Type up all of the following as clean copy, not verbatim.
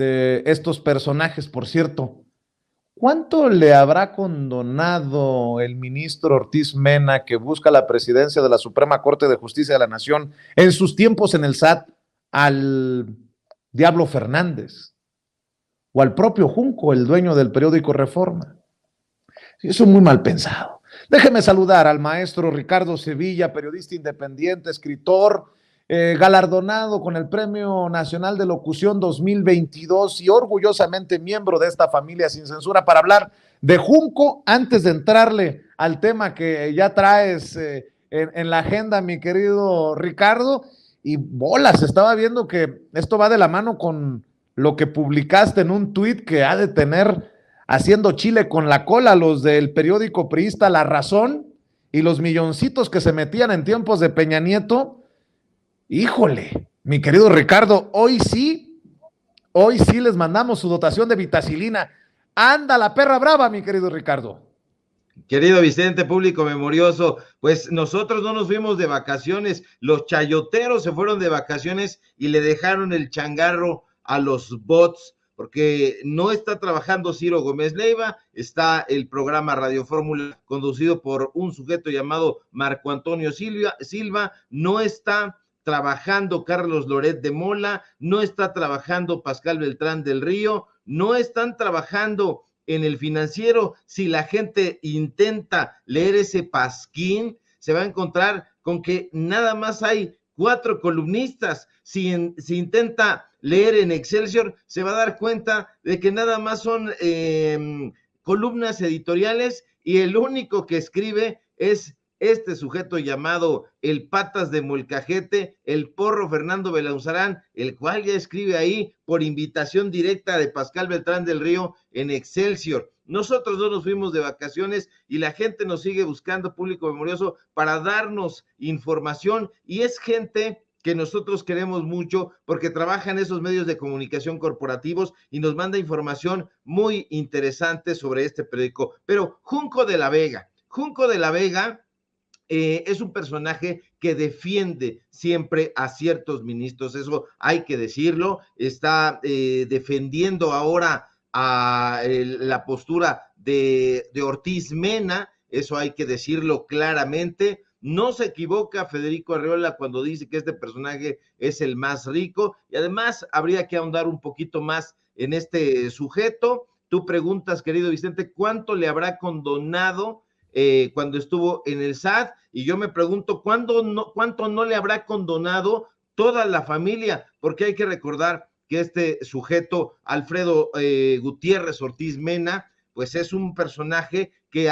de estos personajes, por cierto. ¿Cuánto le habrá condonado el ministro Ortiz Mena, que busca la presidencia de la Suprema Corte de Justicia de la Nación, en sus tiempos en el SAT, al Diablo Fernández o al propio Junco, el dueño del periódico Reforma? Eso es muy mal pensado. Déjeme saludar al maestro Ricardo Sevilla, periodista independiente, escritor, galardonado con el Premio Nacional de Locución 2022 y orgullosamente miembro de esta familia sin censura, para hablar de Junco. Antes de entrarle al tema que ya traes en la agenda, mi querido Ricardo, y bolas, estaba viendo que esto va de la mano con lo que publicaste en un tuit que ha de tener haciendo chile con la cola los del periódico priista La Razón y los milloncitos que se metían en tiempos de Peña Nieto. Híjole, mi querido Ricardo, hoy sí les mandamos su dotación de vitacilina. Anda la perra brava, mi querido Ricardo. Querido Vicente, público memorioso, pues nosotros no nos fuimos de vacaciones, los chayoteros se fueron de vacaciones y le dejaron el changarro a los bots, porque no está trabajando Ciro Gómez Leiva, está el programa Radio Fórmula conducido por un sujeto llamado Marco Antonio Silva, no está trabajando Carlos Loret de Mola, no está trabajando Pascal Beltrán del Río, no están trabajando en El Financiero. Si la gente intenta leer ese pasquín, se va a encontrar con que nada más hay 4 columnistas. Si intenta leer en Excelsior, se va a dar cuenta de que nada más son columnas editoriales y el único que escribe es este sujeto llamado el Patas de Molcajete, el Porro Fernando Belauzarán, el cual ya escribe ahí por invitación directa de Pascal Beltrán del Río en Excelsior. Nosotros no nos fuimos de vacaciones y la gente nos sigue buscando, público memorioso, para darnos información, y es gente que nosotros queremos mucho porque trabaja en esos medios de comunicación corporativos y nos manda información muy interesante sobre este periódico. Pero Junco de la Vega es un personaje que defiende siempre a ciertos ministros, eso hay que decirlo. Está defendiendo ahora a la postura de Ortiz Mena, eso hay que decirlo claramente. No se equivoca Federico Arreola cuando dice que este personaje es el más rico, y además habría que ahondar un poquito más en este sujeto. Tú preguntas, querido Vicente, ¿cuánto le habrá condonado cuando estuvo en el SAT? Y yo me pregunto, cuánto no le habrá condonado toda la familia, porque hay que recordar que este sujeto, Alfredo Gutiérrez Ortiz Mena, pues es un personaje que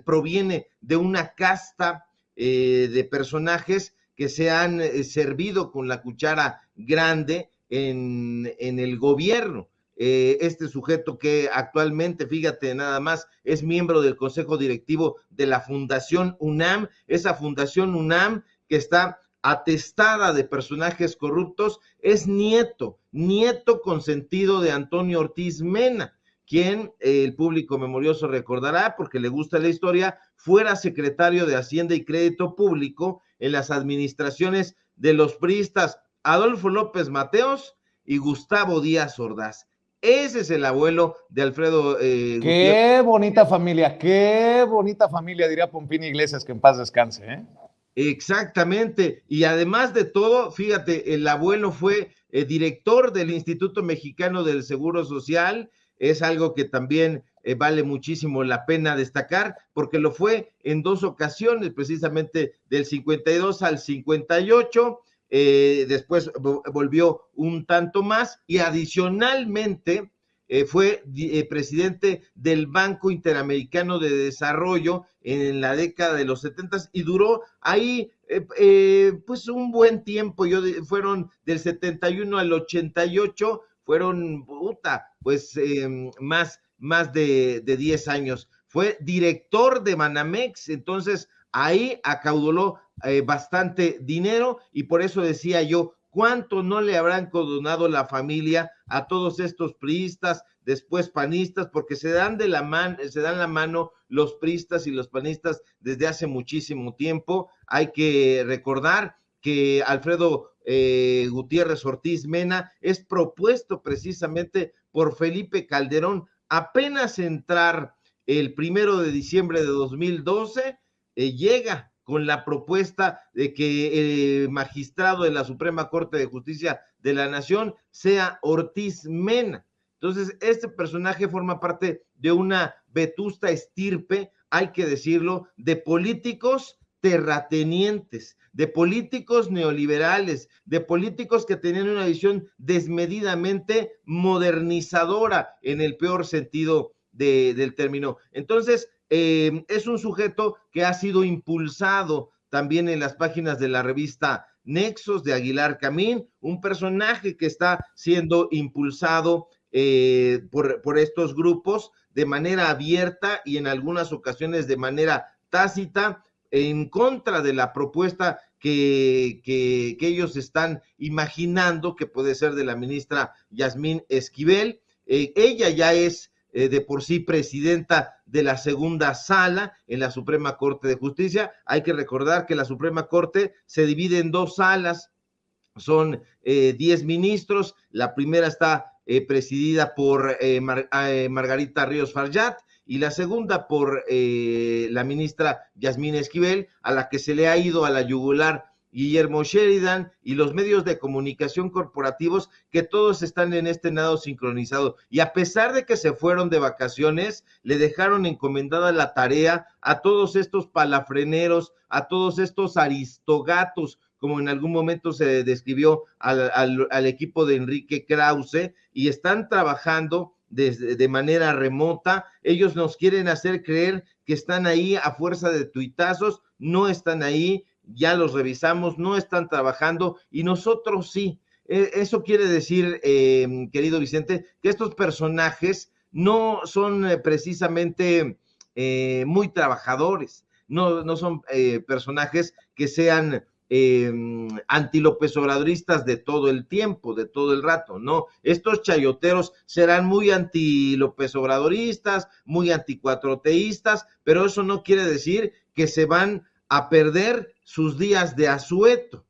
proviene de una casta de personajes que se han servido con la cuchara grande en el gobierno. Este sujeto que actualmente, fíjate nada más, es miembro del consejo directivo de la Fundación UNAM, esa Fundación UNAM que está atestada de personajes corruptos, es nieto consentido de Antonio Ortiz Mena, quien el público memorioso recordará, porque le gusta la historia, fuera secretario de Hacienda y Crédito Público en las administraciones de los priistas Adolfo López Mateos y Gustavo Díaz Ordaz. Ese es el abuelo de Alfredo Gutiérrez. Qué bonita familia, diría Pompín Iglesias, que en paz descanse, ¿eh? Exactamente, y además de todo, fíjate, el abuelo fue director del Instituto Mexicano del Seguro Social, es algo que también vale muchísimo la pena destacar, porque lo fue en 2 ocasiones, precisamente del 52 al 58, después volvió un tanto más, y adicionalmente fue presidente del Banco Interamericano de Desarrollo en la década de los 70 y duró ahí pues un buen tiempo. Fueron del 71 al 88, fueron pues más de 10 años. Fue director de Banamex, entonces ahí acaudaló bastante dinero, y por eso decía yo, ¿cuánto no le habrán condonado la familia a todos estos priistas, después panistas? Porque se dan la mano los priistas y los panistas desde hace muchísimo tiempo. Hay que recordar que Alfredo Gutiérrez Ortiz Mena es propuesto precisamente por Felipe Calderón. Apenas entrar el 1 de diciembre de 2012, llega con la propuesta de que el magistrado de la Suprema Corte de Justicia de la Nación sea Ortiz Mena. Entonces, este personaje forma parte de una vetusta estirpe, hay que decirlo, de políticos terratenientes, de políticos neoliberales, de políticos que tenían una visión desmedidamente modernizadora en el peor sentido del término. Entonces, es un sujeto que ha sido impulsado también en las páginas de la revista Nexos de Aguilar Camín, un personaje que está siendo impulsado por estos grupos de manera abierta y en algunas ocasiones de manera tácita, en contra de la propuesta que ellos están imaginando que puede ser de la ministra Yasmín Esquivel. Ella ya es de por sí presidenta de la segunda sala en la Suprema Corte de Justicia. Hay que recordar que la Suprema Corte se divide en dos salas, son 10 ministros, la primera está presidida por Margarita Ríos Farjat y la segunda por la ministra Yasmín Esquivel, a la que se le ha ido a la yugular Guillermo Sheridan y los medios de comunicación corporativos, que todos están en este nado sincronizado. Y a pesar de que se fueron de vacaciones, le dejaron encomendada la tarea a todos estos palafreneros, a todos estos aristogatos, como en algún momento se describió al equipo de Enrique Krause, y están trabajando de manera remota. Ellos nos quieren hacer creer que están ahí a fuerza de tuitazos, no están ahí, ya los revisamos, no están trabajando y nosotros sí. Eso quiere decir, querido Vicente, que estos personajes no son precisamente muy trabajadores, no son personajes que sean anti-López Obradoristas de todo el tiempo, de todo el rato, ¿no? Estos chayoteros serán muy anti-López Obradoristas, muy anti-cuatroteístas, pero eso no quiere decir que se van a perder sus días de asueto.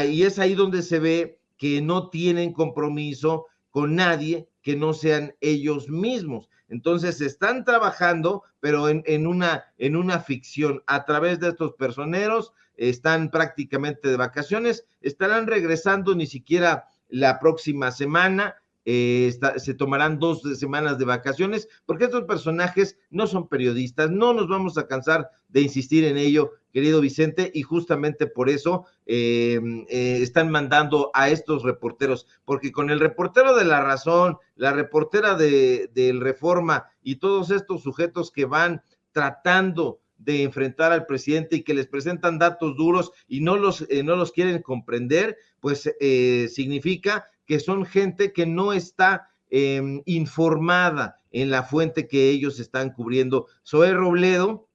Y es ahí donde se ve que no tienen compromiso con nadie que no sean ellos mismos. Entonces están trabajando, pero en una ficción. A través de estos personeros están prácticamente de vacaciones, estarán regresando ni siquiera la próxima semana. Se tomarán 2 semanas de vacaciones, porque estos personajes no son periodistas, no nos vamos a cansar de insistir en ello, querido Vicente, y justamente por eso están mandando a estos reporteros, porque con el reportero de La Razón, la reportera del Reforma y todos estos sujetos que van tratando de enfrentar al presidente y que les presentan datos duros y no los quieren comprender, pues significa que son gente que no está informada en la fuente que ellos están cubriendo. Zoé Robledo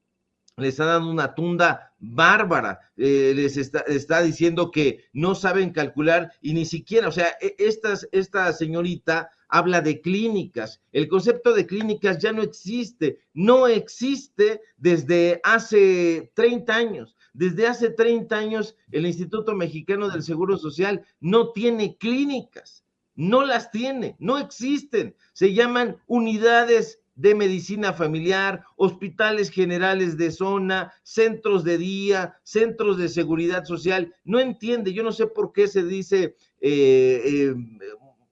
les ha dado una tunda bárbara, les está diciendo que no saben calcular y ni siquiera, o sea, esta señorita habla de clínicas. El concepto de clínicas ya no existe desde hace 30 años. Desde hace 30 años el Instituto Mexicano del Seguro Social no tiene clínicas, no las tiene, no existen. Se llaman unidades de medicina familiar, hospitales generales de zona, centros de día, centros de seguridad social. No entiende, yo no sé por qué se dice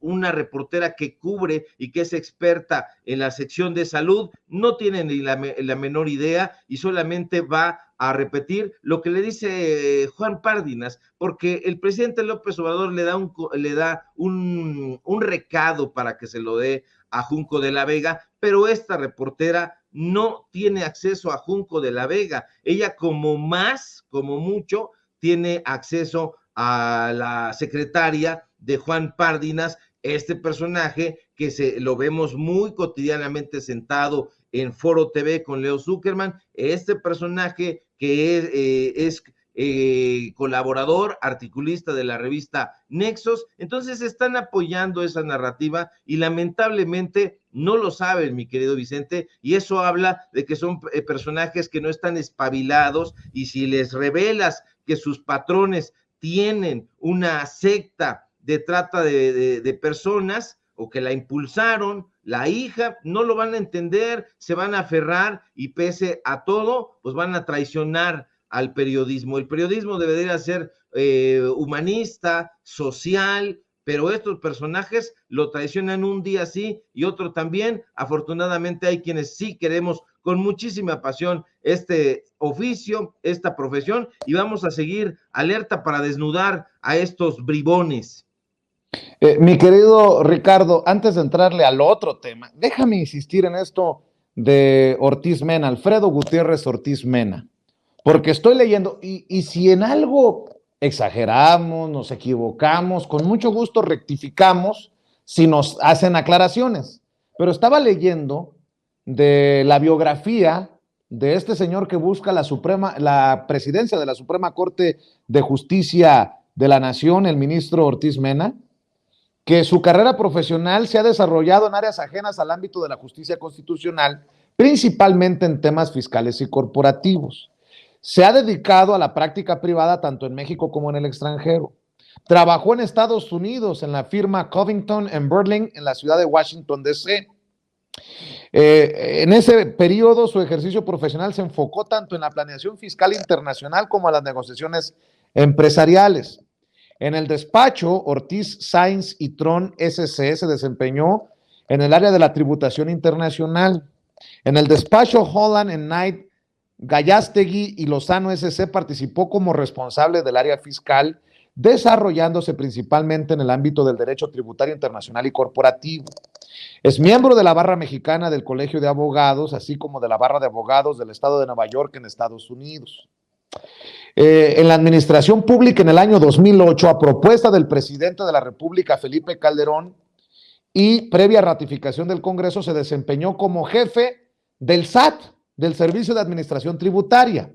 una reportera que cubre y que es experta en la sección de salud, no tiene ni la menor idea y solamente va a repetir lo que le dice Juan Párdinas, porque el presidente López Obrador le da un recado para que se lo dé a Junco de la Vega, pero esta reportera no tiene acceso a Junco de la Vega. Ella como mucho, tiene acceso a la secretaria de Juan Párdinas, este personaje que lo vemos muy cotidianamente sentado en Foro TV con Leo Zuckerman, este personaje que es colaborador, articulista de la revista Nexos. Entonces están apoyando esa narrativa y lamentablemente no lo saben, mi querido Vicente, y eso habla de que son personajes que no están espabilados, y si les revelas que sus patrones tienen una secta de trata de personas o que la impulsaron, la hija, no lo van a entender, se van a aferrar y pese a todo, pues van a traicionar al periodismo. El periodismo debería ser humanista, social, pero estos personajes lo traicionan un día sí y otro también. Afortunadamente hay quienes sí queremos con muchísima pasión este oficio, esta profesión, y vamos a seguir alerta para desnudar a estos bribones. Mi querido Ricardo, antes de entrarle al otro tema, déjame insistir en esto de Ortiz Mena, Alfredo Gutiérrez Ortiz Mena, porque estoy leyendo, y si en algo exageramos, nos equivocamos, con mucho gusto rectificamos si nos hacen aclaraciones, pero estaba leyendo de la biografía de este señor que busca la presidencia de la Suprema Corte de Justicia de la Nación, el ministro Ortiz Mena, que su carrera profesional se ha desarrollado en áreas ajenas al ámbito de la justicia constitucional, principalmente en temas fiscales y corporativos. Se ha dedicado a la práctica privada tanto en México como en el extranjero. Trabajó en Estados Unidos en la firma Covington & Burling en la ciudad de Washington, D.C. En ese periodo su ejercicio profesional se enfocó tanto en la planeación fiscal internacional como en las negociaciones empresariales. En el despacho Ortiz Sainz y Tron SC se desempeñó en el área de la tributación internacional. En el despacho Holland Knight, Gallastegui y Lozano SC participó como responsable del área fiscal, desarrollándose principalmente en el ámbito del derecho tributario internacional y corporativo. Es miembro de la barra mexicana del Colegio de Abogados, así como de la barra de abogados del estado de Nueva York en Estados Unidos. En la administración pública en el año 2008, a propuesta del presidente de la República, Felipe Calderón, y previa ratificación del Congreso, se desempeñó como jefe del SAT, del Servicio de Administración Tributaria.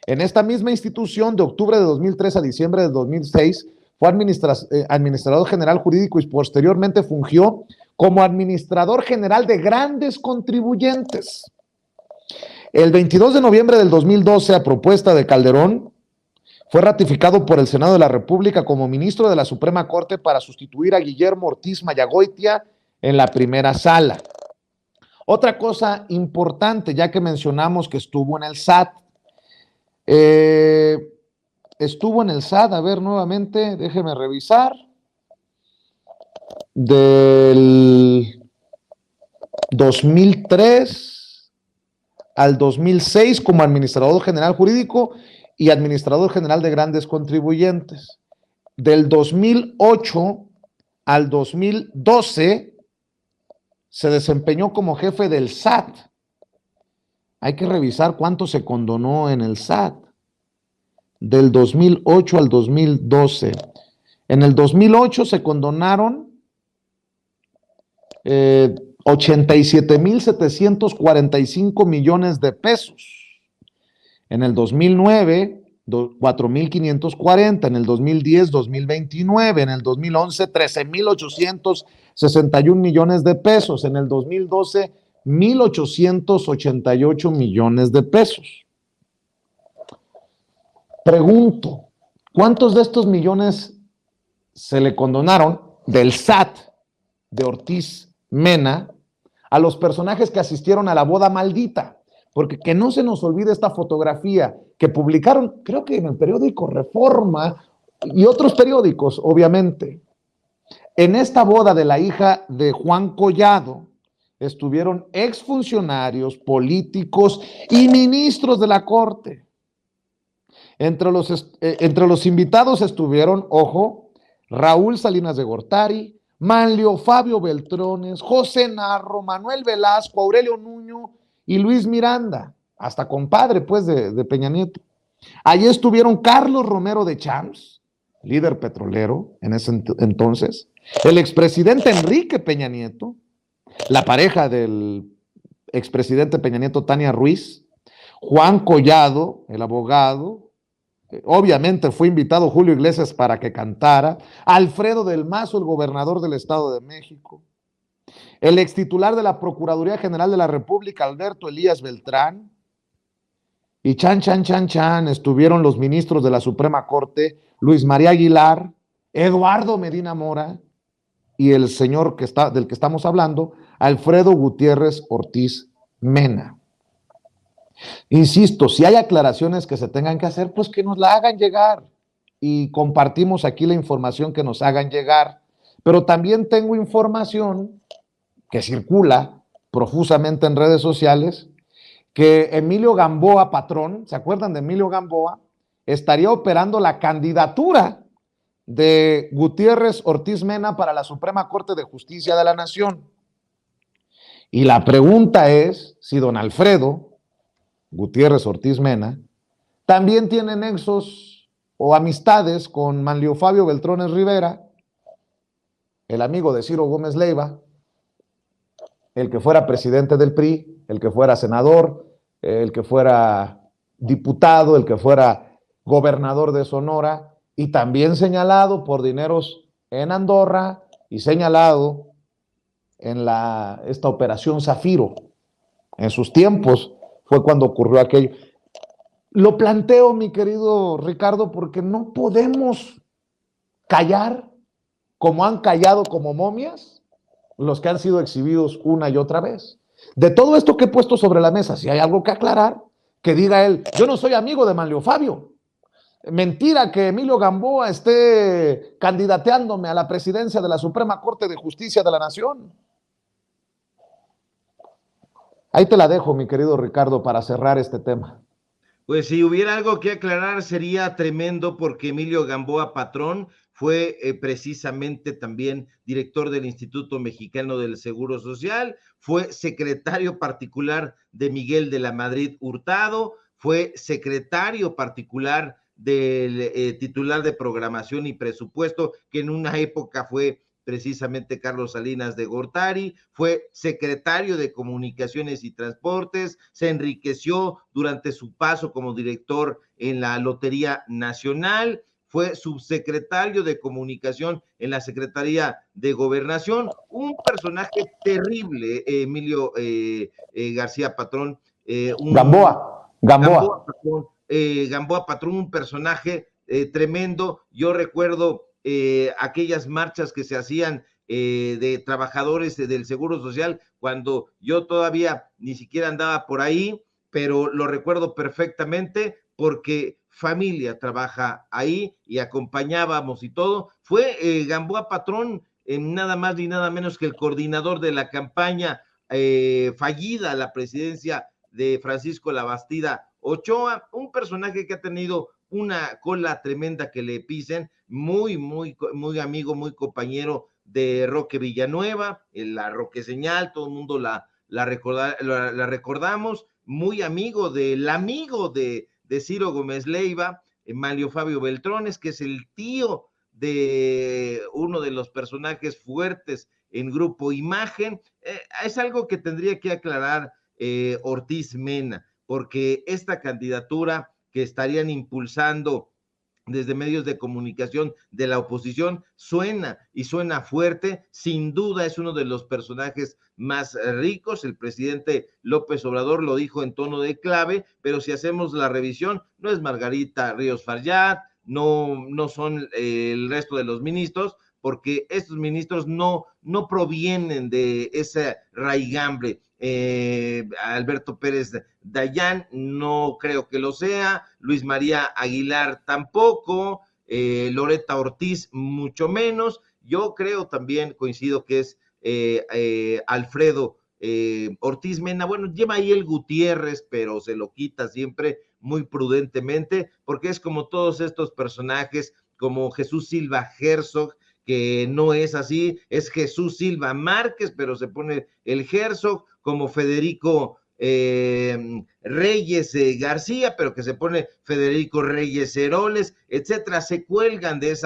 En esta misma institución, de octubre de 2003 a diciembre de 2006, fue administrador general jurídico y posteriormente fungió como administrador general de grandes contribuyentes. El 22 de noviembre del 2012, a propuesta de Calderón, fue ratificado por el Senado de la República como ministro de la Suprema Corte para sustituir a Guillermo Ortiz Mayagoitia en la primera sala. Otra cosa importante, ya que mencionamos que estuvo en el SAT. Estuvo en el SAT, a ver nuevamente, déjeme revisar, del 2003 al 2006 como administrador general jurídico y administrador general de grandes contribuyentes. Del 2008 al 2012 se desempeñó como jefe del SAT. Hay que revisar cuánto se condonó en el SAT. Del 2008 al 2012. En el 2008 se condonaron 87,745 millones de pesos. En el 2009, 4,540. En el 2010, 2,029. En el 2011, 13,861 millones de pesos. En el 2012, 1,888 millones de pesos. Pregunto, ¿cuántos de estos millones se le condonaron del SAT de Ortiz Mena a los personajes que asistieron a la boda maldita? Porque que no se nos olvide esta fotografía que publicaron, creo que en el periódico Reforma y otros periódicos, obviamente. En esta boda de la hija de Juan Collado estuvieron exfuncionarios, políticos y ministros de la Corte. Entre los invitados estuvieron, ojo, Raúl Salinas de Gortari, Manlio Fabio Beltrones, José Narro, Manuel Velasco, Aurelio Nuño y Luis Miranda, hasta compadre pues de Peña Nieto. Allí estuvieron Carlos Romero de Champs, líder petrolero en ese entonces, el expresidente Enrique Peña Nieto, la pareja del expresidente Peña Nieto, Tania Ruiz, Juan Collado, el abogado. Obviamente fue invitado Julio Iglesias para que cantara, Alfredo del Mazo, el gobernador del Estado de México, el extitular de la Procuraduría General de la República, Alberto Elías Beltrán, y chan, estuvieron los ministros de la Suprema Corte, Luis María Aguilar, Eduardo Medina Mora y el señor del que estamos hablando, Alfredo Gutiérrez Ortiz Mena. Insisto, si hay aclaraciones que se tengan que hacer, pues que nos la hagan llegar y compartimos aquí la información que nos hagan llegar. Pero también tengo información que circula profusamente en redes sociales que Emilio Gamboa Patrón, ¿se acuerdan de Emilio Gamboa? Estaría operando la candidatura de Gutiérrez Ortiz Mena para la Suprema Corte de Justicia de la Nación. Y la pregunta es si don Alfredo Gutiérrez Ortiz Mena también tiene nexos o amistades con Manlio Fabio Beltrones Rivera, el amigo de Ciro Gómez Leiva, el que fuera presidente del PRI, el que fuera senador, el que fuera diputado, el que fuera gobernador de Sonora, y también señalado por dineros en Andorra y señalado en esta operación Zafiro. En sus tiempos fue cuando ocurrió aquello. Lo planteo, mi querido Ricardo, porque no podemos callar como han callado como momias los que han sido exhibidos una y otra vez. De todo esto que he puesto sobre la mesa, si hay algo que aclarar, que diga él, yo no soy amigo de Manlio Fabio. Mentira que Emilio Gamboa esté candidateándome a la presidencia de la Suprema Corte de Justicia de la Nación. Ahí te la dejo, mi querido Ricardo, para cerrar este tema. Pues si hubiera algo que aclarar sería tremendo, porque Emilio Gamboa Patrón fue precisamente también director del Instituto Mexicano del Seguro Social, fue secretario particular de Miguel de la Madrid Hurtado, fue secretario particular del titular de programación y presupuesto, que en una época fue precisamente Carlos Salinas de Gortari, fue secretario de Comunicaciones y Transportes, se enriqueció durante su paso como director en la Lotería Nacional, fue subsecretario de Comunicación en la Secretaría de Gobernación, un personaje terrible, Emilio García Patrón. Gamboa Patrón, un personaje tremendo. Yo recuerdo aquellas marchas que se hacían de trabajadores del Seguro Social, cuando yo todavía ni siquiera andaba por ahí, pero lo recuerdo perfectamente porque familia trabaja ahí y acompañábamos y todo. Fue Gamboa Patrón nada más ni nada menos que el coordinador de la campaña fallida a la presidencia de Francisco Labastida Ochoa, un personaje que ha tenido una cola tremenda que le pisen, muy amigo, muy compañero de Roque Villanueva, la Roque Señal, todo el mundo la recordamos, muy amigo de Ciro Gómez Leiva, Manlio Fabio Beltrones, que es el tío de uno de los personajes fuertes en Grupo Imagen. Es algo que tendría que aclarar Ortiz Mena, porque esta candidatura que estarían impulsando desde medios de comunicación de la oposición suena fuerte, sin duda es uno de los personajes más ricos. El presidente López Obrador lo dijo en tono de clave, pero si hacemos la revisión, no es Margarita Ríos Farjat, no son el resto de los ministros, porque estos ministros no provienen de ese raigambre. Alberto Pérez Dayán no creo que lo sea, Luis María Aguilar tampoco, Loreta Ortiz mucho menos. Yo creo también, coincido que es Alfredo Ortiz Mena. Bueno, lleva ahí el Gutiérrez, pero se lo quita siempre muy prudentemente, porque es como todos estos personajes, como Jesús Silva Herzog, que no es así, es Jesús Silva Márquez, pero se pone el Herzog, como Federico Reyes García, pero que se pone Federico Reyes Heroles, etcétera. Se cuelgan de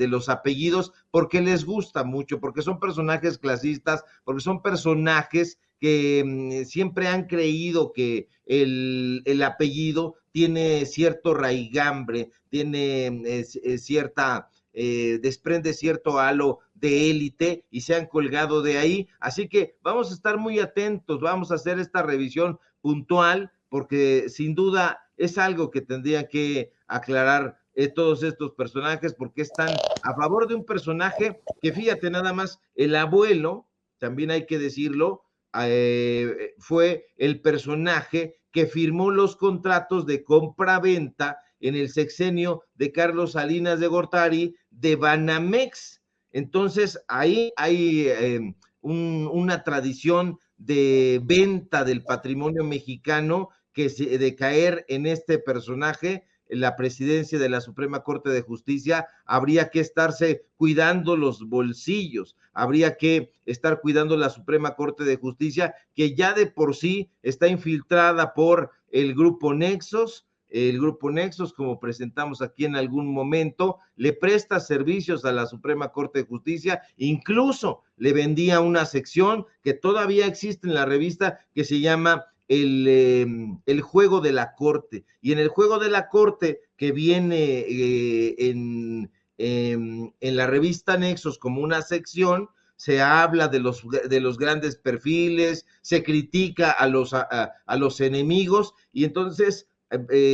los apellidos porque les gusta mucho, porque son personajes clasistas, porque son personajes que siempre han creído que el apellido tiene cierto raigambre, tiene cierta desprende cierto halo de élite y se han colgado de ahí, así que vamos a estar muy atentos, vamos a hacer esta revisión puntual, porque sin duda es algo que tendrían que aclarar todos estos personajes, porque están a favor de un personaje que, fíjate nada más, el abuelo, también hay que decirlo, fue el personaje que firmó los contratos de compra-venta en el sexenio de Carlos Salinas de Gortari de Banamex. Entonces, ahí hay una tradición de venta del patrimonio mexicano que de caer en este personaje, en la presidencia de la Suprema Corte de Justicia, habría que estarse cuidando los bolsillos, habría que estar cuidando la Suprema Corte de Justicia, que ya de por sí está infiltrada por el Grupo Nexos. El Grupo Nexos, como presentamos aquí en algún momento, le presta servicios a la Suprema Corte de Justicia, incluso le vendía una sección que todavía existe en la revista que se llama el Juego de la Corte. Y en el Juego de la Corte, que viene en la revista Nexos como una sección, se habla de los grandes perfiles, se critica a los enemigos, y entonces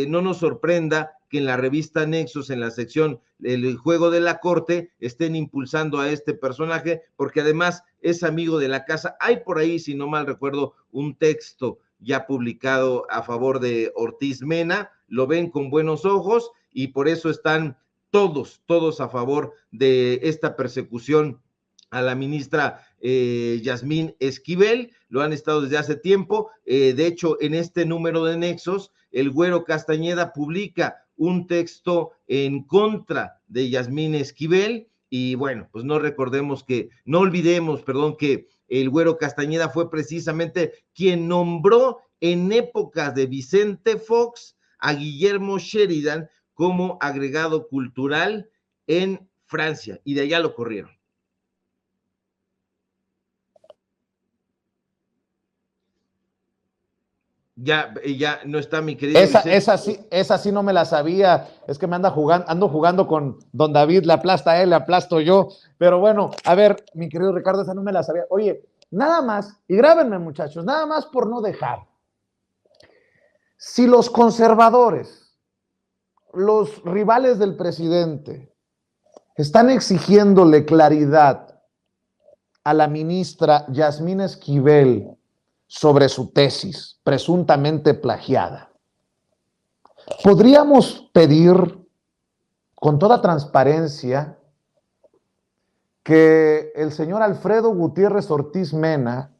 no nos sorprenda que en la revista Nexos, en la sección El Juego de la Corte, estén impulsando a este personaje, porque además es amigo de la casa. Hay por ahí, si no mal recuerdo, un texto ya publicado a favor de Ortiz Mena, lo ven con buenos ojos, y por eso están todos a favor de esta persecución a la ministra Yasmín Esquivel. Lo han estado desde hace tiempo. De hecho, en este número de Nexos, el Güero Castañeda publica un texto en contra de Yasmín Esquivel, y bueno, pues no olvidemos, que el Güero Castañeda fue precisamente quien nombró en épocas de Vicente Fox a Guillermo Sheridan como agregado cultural en Francia, y de allá lo corrieron. Ya no está mi querido Vicente. Esa sí no me la sabía. Es que ando jugando con don David, le aplasta a él, le aplasto yo. Pero bueno, a ver, mi querido Ricardo, esa no me la sabía. Oye, nada más, y grábenme, muchachos, nada más por no dejar. Si los conservadores, los rivales del presidente, están exigiéndole claridad a la ministra Yasmín Esquivel sobre su tesis presuntamente plagiada, podríamos pedir con toda transparencia que el señor Alfredo Gutiérrez Ortiz Mena,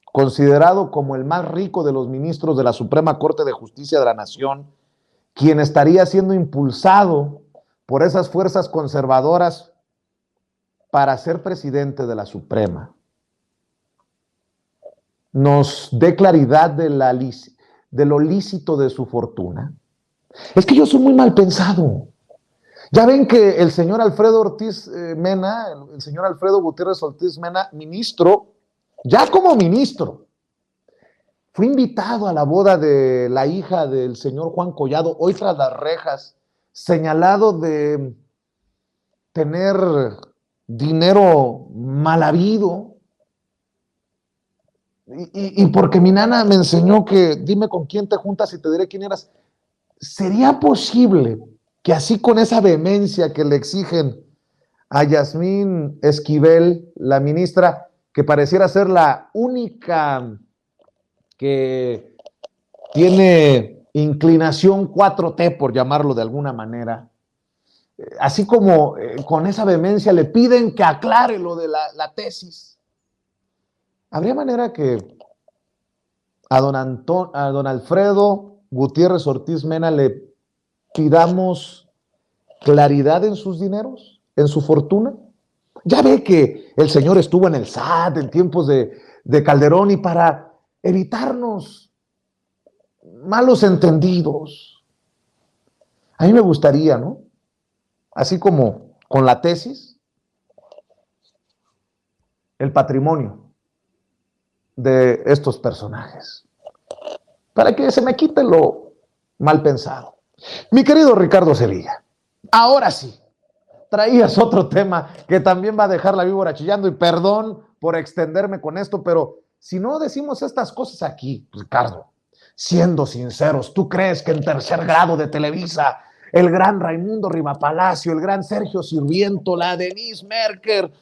considerado como el más rico de los ministros de la Suprema Corte de Justicia de la Nación, quien estaría siendo impulsado por esas fuerzas conservadoras para ser presidente de la Suprema, nos dé claridad de lo lícito de su fortuna. Es que yo soy muy mal pensado. Ya ven que el señor Alfredo Ortiz Mena, el señor Alfredo Gutiérrez Ortiz Mena, ministro, ya como ministro, fue invitado a la boda de la hija del señor Juan Collado, hoy tras las rejas, señalado de tener dinero mal habido. Y porque mi nana me enseñó que dime con quién te juntas y te diré quién eras. ¿Sería posible que así, con esa vehemencia que le exigen a Yasmín Esquivel, la ministra, que pareciera ser la única que tiene inclinación 4T, por llamarlo de alguna manera, así como con esa vehemencia le piden que aclare lo de la tesis? ¿Habría manera que a don Alfredo Gutiérrez Ortiz Mena le pidamos claridad en sus dineros, en su fortuna? Ya ve que el señor estuvo en el SAT en tiempos de Calderón, y para evitarnos malos entendidos, a mí me gustaría, ¿no? Así como con la tesis, el patrimonio de estos personajes, para que se me quite lo mal pensado. Mi querido Ricardo Sevilla, ahora sí, traías otro tema que también va a dejar la víbora chillando, y perdón por extenderme con esto, pero si no decimos estas cosas aquí, Ricardo, Siendo sinceros, ¿tú crees que en Tercer Grado de Televisa, el gran Raimundo Rivapalacio, el gran Sergio Sirviento, la Denise Merker,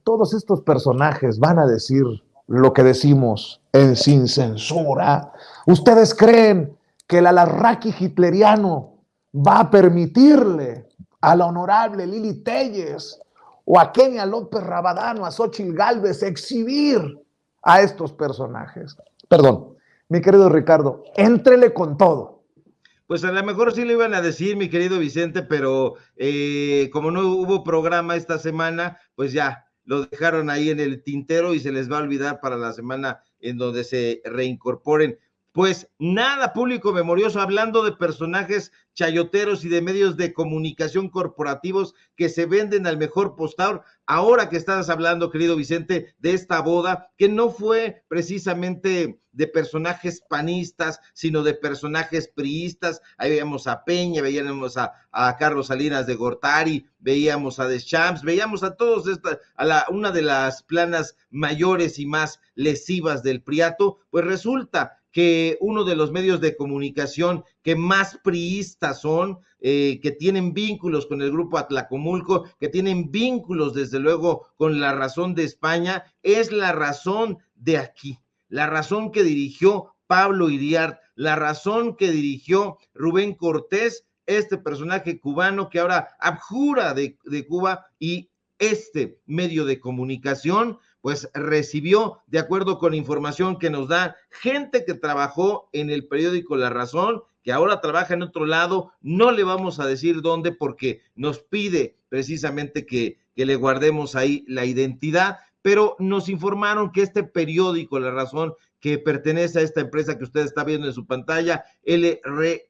todos estos personajes van a decir lo que decimos en Sin Censura? ¿Ustedes creen que el alarraqui hitleriano va a permitirle a la honorable Lili Téllez o a Kenia López Rabadán o a Xóchitl Gálvez exhibir a estos personajes? Perdón, mi querido Ricardo, éntrele con todo. Pues a lo mejor sí lo iban a decir, mi querido Vicente, pero como no hubo programa esta semana, pues ya lo dejaron ahí en el tintero y se les va a olvidar para la semana en donde se reincorporen. Pues nada, público memorioso, hablando de personajes chayoteros y de medios de comunicación corporativos que se venden al mejor postor. Ahora que estás hablando, querido Vicente, de esta boda, que no fue precisamente de personajes panistas, sino de personajes priistas. Ahí veíamos a Peña, veíamos a Carlos Salinas de Gortari, veíamos a Deschamps, veíamos a todos una de las planas mayores y más lesivas del priato. Pues resulta que uno de los medios de comunicación que más priistas son, que tienen vínculos con el grupo Atlacomulco, que tienen vínculos desde luego con La Razón de España, es La Razón de aquí, La Razón que dirigió Pablo Iriart, La Razón que dirigió Rubén Cortés, este personaje cubano que ahora abjura de Cuba, y este medio de comunicación pues recibió, de acuerdo con información que nos da gente que trabajó en el periódico La Razón, que ahora trabaja en otro lado, no le vamos a decir dónde porque nos pide precisamente que le guardemos ahí la identidad, pero nos informaron que este periódico La Razón, que pertenece a esta empresa que usted está viendo en su pantalla, LRHG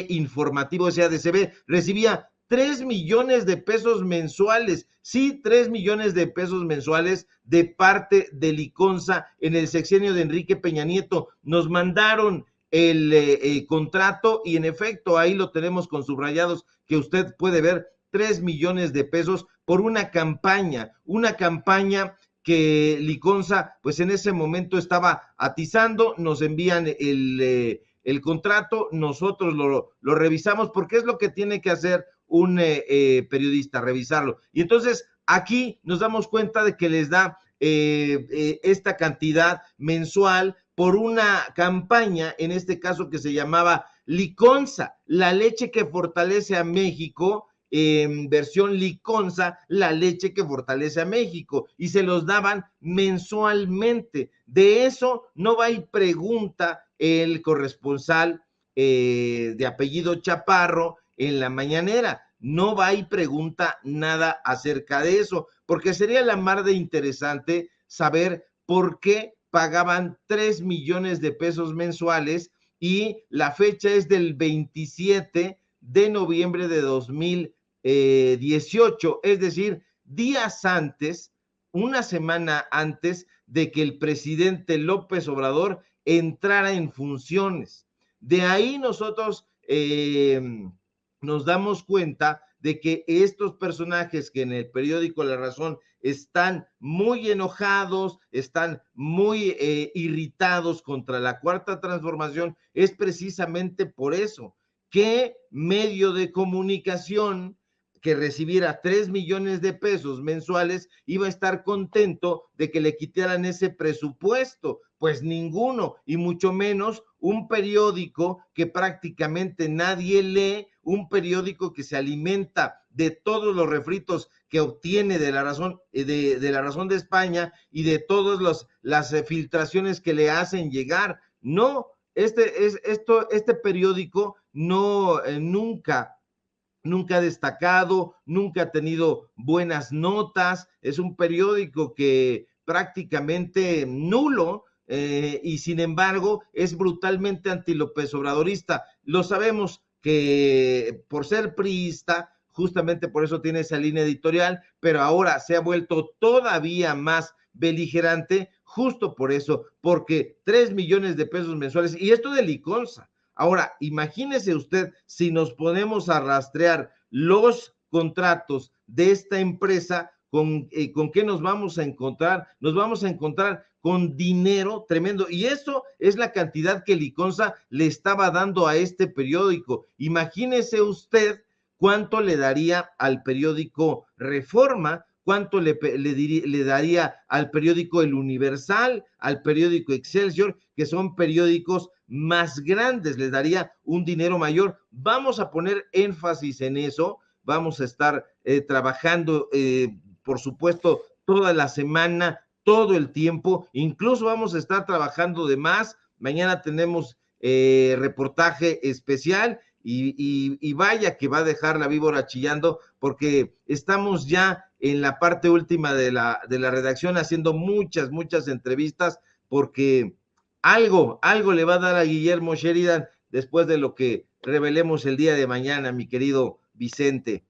Informativo SADCB, recibía 3 millones de pesos mensuales, sí, 3 millones de pesos mensuales de parte de Liconza en el sexenio de Enrique Peña Nieto. Nos mandaron el contrato y en efecto ahí lo tenemos con subrayados que usted puede ver, 3 millones de pesos por una campaña que Liconza pues en ese momento estaba atizando. Nos envían el contrato, nosotros lo revisamos porque es lo que tiene que hacer un periodista, revisarlo. Y entonces aquí nos damos cuenta de que les da esta cantidad mensual por una campaña, en este caso que se llamaba Liconza, la leche que fortalece a México, versión Liconza, la leche que fortalece a México, y se los daban mensualmente. De eso no va y pregunta el corresponsal de apellido Chaparro en la mañanera, no va y pregunta nada acerca de eso, porque sería la mar de interesante saber por qué pagaban 3 millones de pesos mensuales y la fecha es del 27 de noviembre de 2018, es decir, días antes, una semana antes de que el presidente López Obrador entrara en funciones. De ahí nosotros nos damos cuenta de que estos personajes que en el periódico La Razón están muy enojados, están muy irritados contra la Cuarta Transformación, es precisamente por eso. ¿Qué medio de comunicación que recibiera 3 millones de pesos mensuales iba a estar contento de que le quitaran ese presupuesto? Pues ninguno, y mucho menos un periódico que prácticamente nadie lee, un periódico que se alimenta de todos los refritos que obtiene de La Razón, de La Razón de España y de todas las filtraciones que le hacen llegar. No, este periódico no, nunca ha destacado, nunca ha tenido buenas notas, es un periódico que prácticamente nulo, y sin embargo es brutalmente anti-López Obradorista. Lo sabemos que por ser priista, justamente por eso tiene esa línea editorial, pero ahora se ha vuelto todavía más beligerante, justo por eso, porque 3 millones de pesos mensuales, y esto de Liconza. Ahora, imagínese usted si nos ponemos a rastrear los contratos de esta empresa, ¿con qué nos vamos a encontrar? Nos vamos a encontrar con dinero tremendo. Y esto es la cantidad que Liconza le estaba dando a este periódico. Imagínese usted cuánto le daría al periódico Reforma, cuánto le daría al periódico El Universal, al periódico Excelsior, que son periódicos más grandes, les daría un dinero mayor. Vamos a poner énfasis en eso, vamos a estar trabajando, por supuesto, toda la semana, todo el tiempo, incluso vamos a estar trabajando de más. Mañana tenemos reportaje especial y vaya que va a dejar la víbora chillando, porque estamos ya en la parte última de la redacción haciendo muchas entrevistas, porque algo le va a dar a Guillermo Sheridan después de lo que revelemos el día de mañana, mi querido Vicente.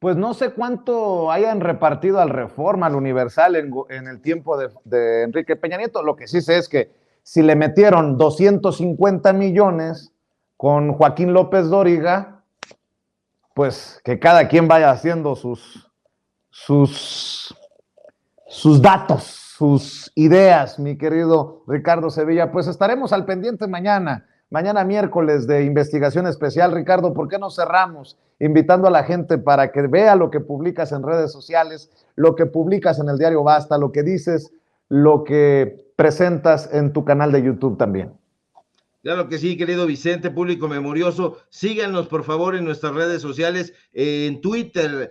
Pues no sé cuánto hayan repartido al Reforma, al Universal en el tiempo de Enrique Peña Nieto. Lo que sí sé es que si le metieron 250 millones con Joaquín López Dóriga, pues que cada quien vaya haciendo sus datos, sus ideas, mi querido Ricardo Sevilla. Pues estaremos al pendiente mañana miércoles de investigación especial. Ricardo, ¿por qué no cerramos invitando a la gente para que vea lo que publicas en redes sociales, lo que publicas en el diario Basta, lo que dices, lo que presentas en tu canal de YouTube también? Claro que sí, querido Vicente, público memorioso. Síganos, por favor, en nuestras redes sociales, en Twitter,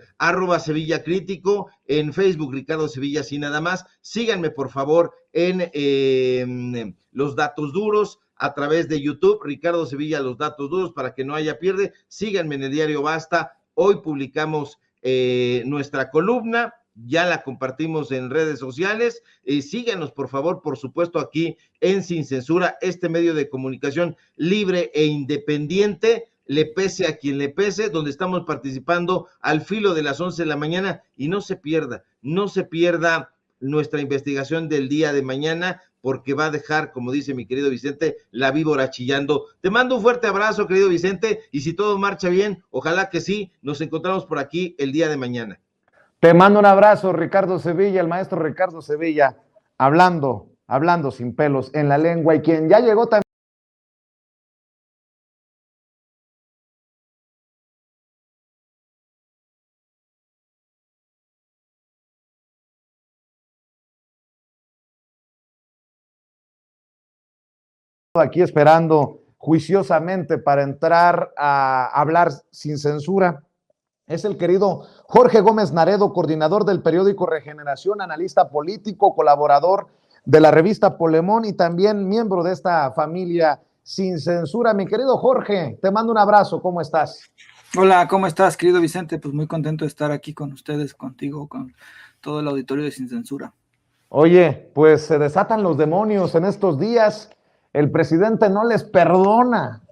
@Sevilla Crítico, en Facebook, Ricardo Sevilla, así nada más. Síganme, por favor, en Los Datos Duros, a través de YouTube, Ricardo Sevilla, Los Datos Duros, para que no haya pierde. Síganme en el diario Basta. Hoy publicamos nuestra columna, ya la compartimos en redes sociales. Síganos, por favor, por supuesto, aquí en Sin Censura, este medio de comunicación libre e independiente, le pese a quien le pese, donde estamos participando al filo de las 11 de la mañana, y no se pierda nuestra investigación del día de mañana, porque va a dejar, como dice mi querido Vicente, la víbora chillando. Te mando un fuerte abrazo, querido Vicente, y si todo marcha bien, ojalá que sí, nos encontramos por aquí el día de mañana. Te mando un abrazo, Ricardo Sevilla, el maestro Ricardo Sevilla, hablando sin pelos en la lengua, y quien ya llegó también aquí esperando juiciosamente para entrar a hablar sin censura. Es el querido Jorge Gómez Naredo, coordinador del periódico Regeneración, analista político, colaborador de la revista Polemón y también miembro de esta familia Sin Censura. Mi querido Jorge, te mando un abrazo, ¿cómo estás? Hola, ¿cómo estás, querido Vicente? Pues muy contento de estar aquí con ustedes, contigo, con todo el auditorio de Sin Censura. Oye, pues se desatan los demonios en estos días. El presidente no les perdona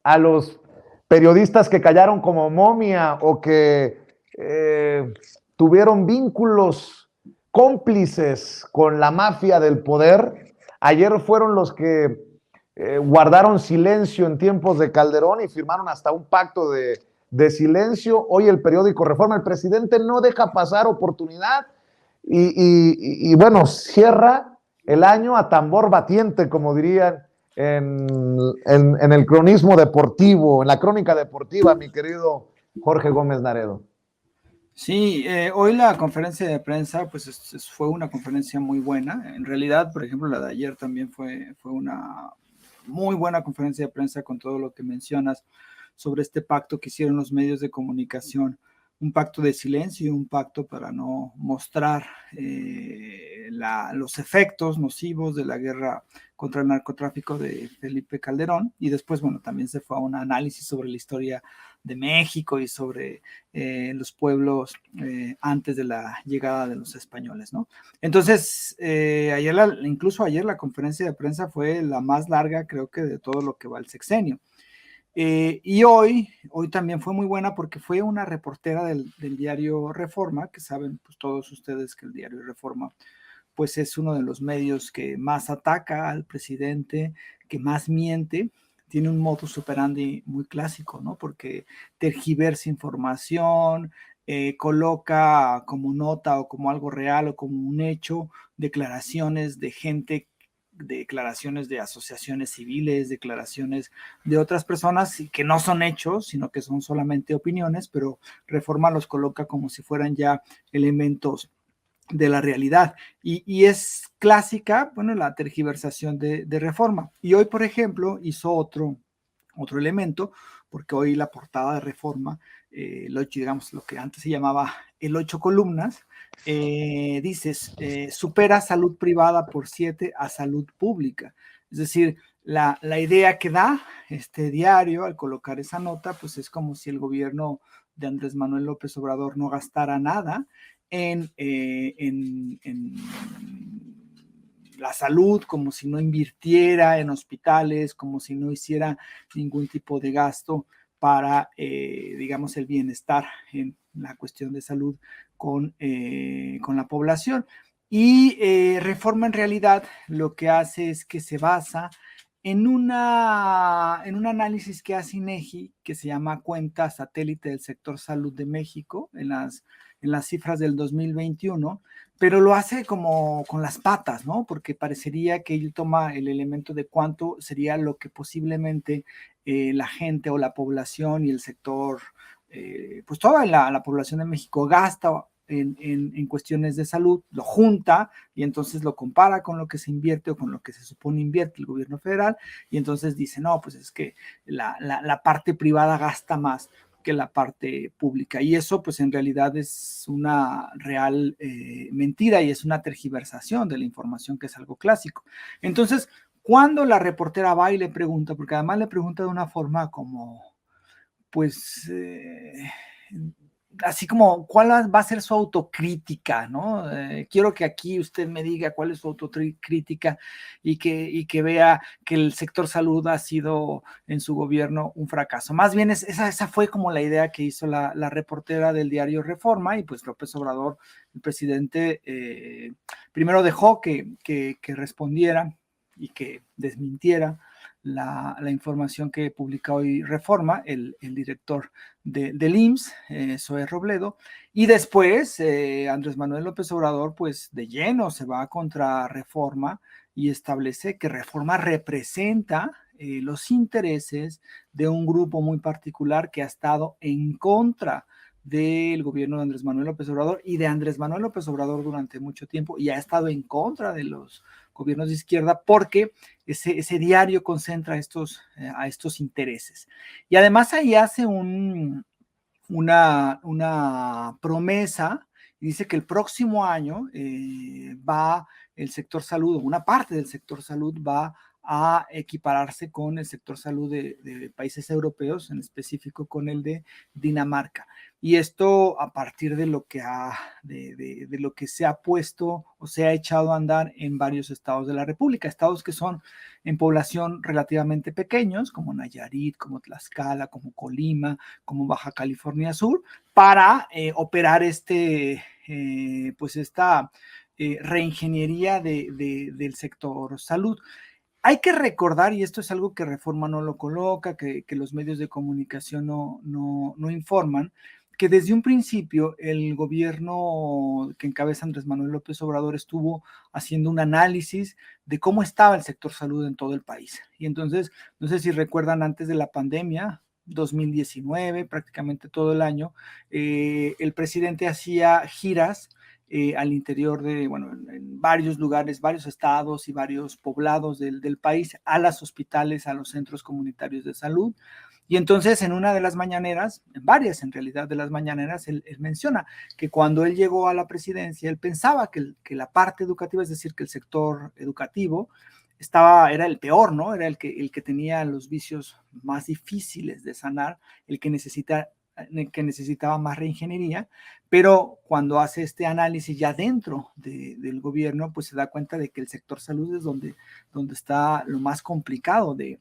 a los periodistas que callaron como momia o que tuvieron vínculos cómplices con la mafia del poder. Ayer fueron los que guardaron silencio en tiempos de Calderón y firmaron hasta un pacto de silencio. Hoy el periódico Reforma, el presidente no deja pasar oportunidad y bueno, cierra el año a tambor batiente, como dirían en el cronismo deportivo, en la crónica deportiva, mi querido Jorge Gómez Naredo. Sí, hoy la conferencia de prensa pues fue una conferencia muy buena. En realidad, por ejemplo, la de ayer también fue una muy buena conferencia de prensa con todo lo que mencionas sobre este pacto que hicieron los medios de comunicación, un pacto de silencio y un pacto para no mostrar los efectos nocivos de la guerra contra el narcotráfico de Felipe Calderón. Y después, bueno, también se fue a un análisis sobre la historia de México y sobre los pueblos antes de la llegada de los españoles, ¿no? Entonces, incluso ayer la conferencia de prensa fue la más larga, creo que de todo lo que va el sexenio. Y hoy también fue muy buena porque fue una reportera del diario Reforma, que saben pues todos ustedes que el diario Reforma pues es uno de los medios que más ataca al presidente, que más miente, tiene un modus operandi muy clásico, ¿no? Porque tergiversa información, coloca como nota o como algo real o como un hecho declaraciones de gente, declaraciones de asociaciones civiles, declaraciones de otras personas que no son hechos, sino que son solamente opiniones, pero Reforma los coloca como si fueran ya elementos de la realidad. Y es clásica, bueno, la tergiversación de Reforma. Y hoy, por ejemplo, hizo otro elemento, porque hoy la portada de Reforma, digamos, lo que antes se llamaba el 8 columnas, dices, supera salud privada por 7 a salud pública. Es decir, la idea que da este diario al colocar esa nota, pues es como si el gobierno de Andrés Manuel López Obrador no gastara nada en la salud, como si no invirtiera en hospitales, como si no hiciera ningún tipo de gasto para, digamos, el bienestar en la cuestión de salud con la población. Y Reforma en realidad lo que hace es que se basa en un análisis que hace INEGI, que se llama Cuenta Satélite del Sector Salud de México, en las cifras del 2021, pero lo hace como con las patas, ¿no? Porque parecería que él toma el elemento de cuánto sería lo que posiblemente la gente o la población y el sector, pues toda la población de México gasta en cuestiones de salud, lo junta y entonces lo compara con lo que se invierte o con lo que se supone invierte el gobierno federal, y entonces dice, no, pues es que la parte privada gasta más que la parte pública. Y eso pues en realidad es una real mentira y es una tergiversación de la información, que es algo clásico. Entonces, cuando la reportera va y le pregunta, porque además le pregunta de una forma como, pues, así como, ¿cuál va a ser su autocrítica, no? Quiero que aquí usted me diga cuál es su autocrítica y que vea que el sector salud ha sido en su gobierno un fracaso. Más bien, esa fue como la idea que hizo la reportera del diario Reforma, y pues López Obrador, el presidente, primero dejó que respondiera y que desmintiera la información que publica hoy Reforma, el director del IMSS, Zoe Robledo, y después Andrés Manuel López Obrador, pues de lleno se va contra Reforma y establece que Reforma representa los intereses de un grupo muy particular que ha estado en contra del gobierno de Andrés Manuel López Obrador y de Andrés Manuel López Obrador durante mucho tiempo, y ha estado en contra de los gobiernos de izquierda porque ese diario concentra a estos intereses. Y además ahí hace una promesa y dice que el próximo año va el sector salud, una parte del sector salud va a equipararse con el sector salud de países europeos, en específico con el de Dinamarca. Y esto a partir de lo que de lo que se ha puesto o se ha echado a andar en varios estados de la República, estados que son en población relativamente pequeños, como Nayarit, como Tlaxcala, como Colima, como Baja California Sur, para operar pues esta reingeniería del sector salud. Hay que recordar, y esto es algo que Reforma no lo coloca, que los medios de comunicación no informan, que desde un principio el gobierno que encabeza Andrés Manuel López Obrador estuvo haciendo un análisis de cómo estaba el sector salud en todo el país. Y entonces, no sé si recuerdan, antes de la pandemia, 2019, prácticamente todo el año, el presidente hacía giras al interior en varios lugares, varios estados y varios poblados del país, a los hospitales, a los centros comunitarios de salud. Y entonces en una de las mañaneras, en varias en realidad de las mañaneras, él menciona que cuando él llegó a la presidencia, él pensaba que la parte educativa, es decir, que el sector educativo era el peor, ¿no? Era el que tenía los vicios más difíciles de sanar, el que necesitaba más reingeniería, pero cuando hace este análisis ya dentro del gobierno, pues se da cuenta de que el sector salud es donde está lo más complicado de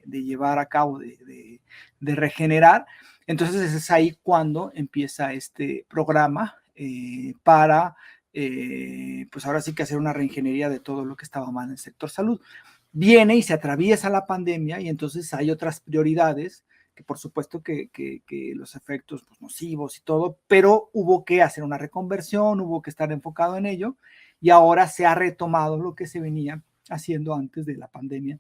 llevar a cabo, de regenerar. Entonces es ahí cuando empieza este programa para, pues ahora sí que hacer una reingeniería de todo lo que estaba mal en el sector salud. Viene y se atraviesa la pandemia y entonces hay otras prioridades que por supuesto que los efectos pues, nocivos y todo, pero hubo que hacer una reconversión, hubo que estar enfocado en ello, y ahora se ha retomado lo que se venía haciendo antes de la pandemia,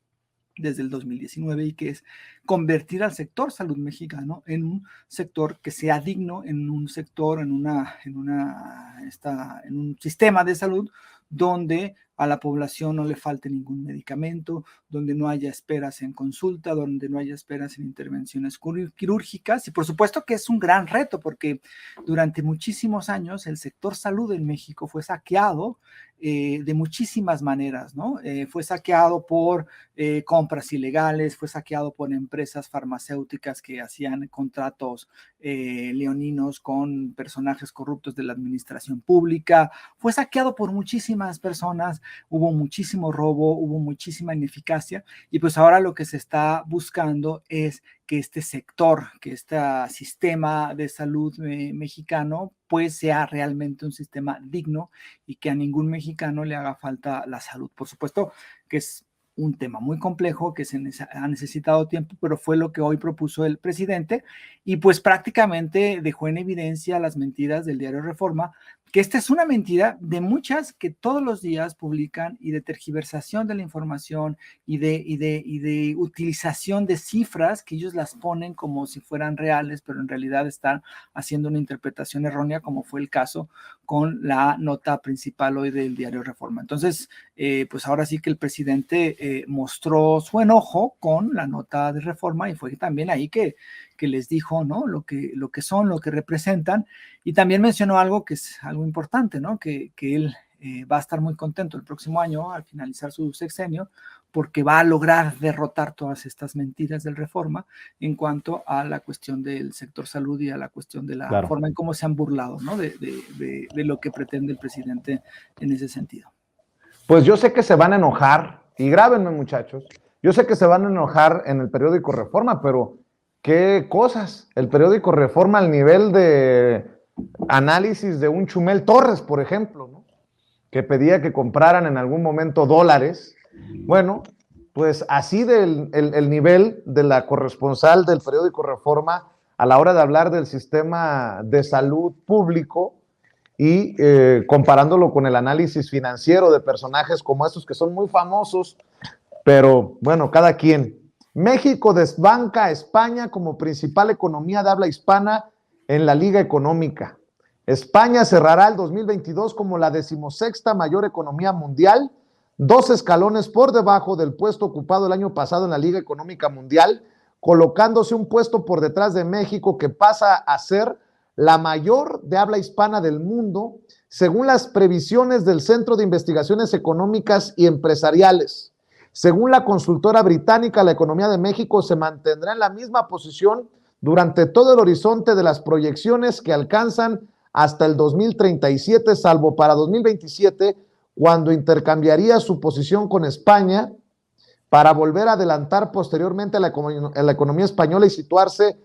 desde el 2019, y que es convertir al sector salud mexicano en un sector que sea digno, en un sector, en un sistema de salud donde a la población no le falte ningún medicamento, donde no haya esperas en consulta, donde no haya esperas en intervenciones quirúrgicas. Y por supuesto que es un gran reto, porque durante muchísimos años el sector salud en México fue saqueado de muchísimas maneras, ¿no? Fue saqueado por compras ilegales, fue saqueado por empresas farmacéuticas que hacían contratos leoninos con personajes corruptos de la administración pública, fue saqueado por muchísimas personas, hubo muchísimo robo, hubo muchísima ineficacia, y pues ahora lo que se está buscando es que este sector, que este sistema de salud mexicano, pues sea realmente un sistema digno y que a ningún mexicano le haga falta la salud. Por supuesto que es un tema muy complejo, que ha necesitado tiempo, pero fue lo que hoy propuso el presidente, y pues prácticamente dejó en evidencia las mentiras del diario Reforma, que esta es una mentira de muchas que todos los días publican, y de tergiversación de la información, y de utilización de cifras que ellos las ponen como si fueran reales, pero en realidad están haciendo una interpretación errónea, como fue el caso con la nota principal hoy del diario Reforma. Entonces, pues ahora sí que el presidente mostró su enojo con la nota de Reforma, y fue también ahí que les dijo, ¿no? Lo que son, lo que representan, y también mencionó algo que es algo importante, ¿no? Que él va a estar muy contento el próximo año al finalizar su sexenio, porque va a lograr derrotar todas estas mentiras del Reforma en cuanto a la cuestión del sector salud y a la cuestión de la forma en cómo se han burlado, ¿no? de lo que pretende el presidente en ese sentido. Pues yo sé que se van a enojar, y grábenme, muchachos, yo sé que se van a enojar en el periódico Reforma, pero qué cosas. El periódico Reforma al nivel de análisis de un Chumel Torres, por ejemplo, ¿no? Que pedía que compraran en algún momento dólares. Bueno, pues así el nivel de la corresponsal del periódico Reforma a la hora de hablar del sistema de salud público, y comparándolo con el análisis financiero de personajes como estos que son muy famosos, pero bueno, cada quien. México desbanca a España como principal economía de habla hispana en la Liga Económica. España cerrará el 2022 como la 16ª mayor economía mundial, 2 escalones por debajo del puesto ocupado el año pasado en la Liga Económica Mundial, colocándose un puesto por detrás de México, que pasa a ser la mayor de habla hispana del mundo, según las previsiones del Centro de Investigaciones Económicas y Empresariales. Según la consultora británica, la economía de México se mantendrá en la misma posición durante todo el horizonte de las proyecciones, que alcanzan hasta el 2037, salvo para 2027, cuando intercambiaría su posición con España, para volver a adelantar posteriormente a la economía española y situarse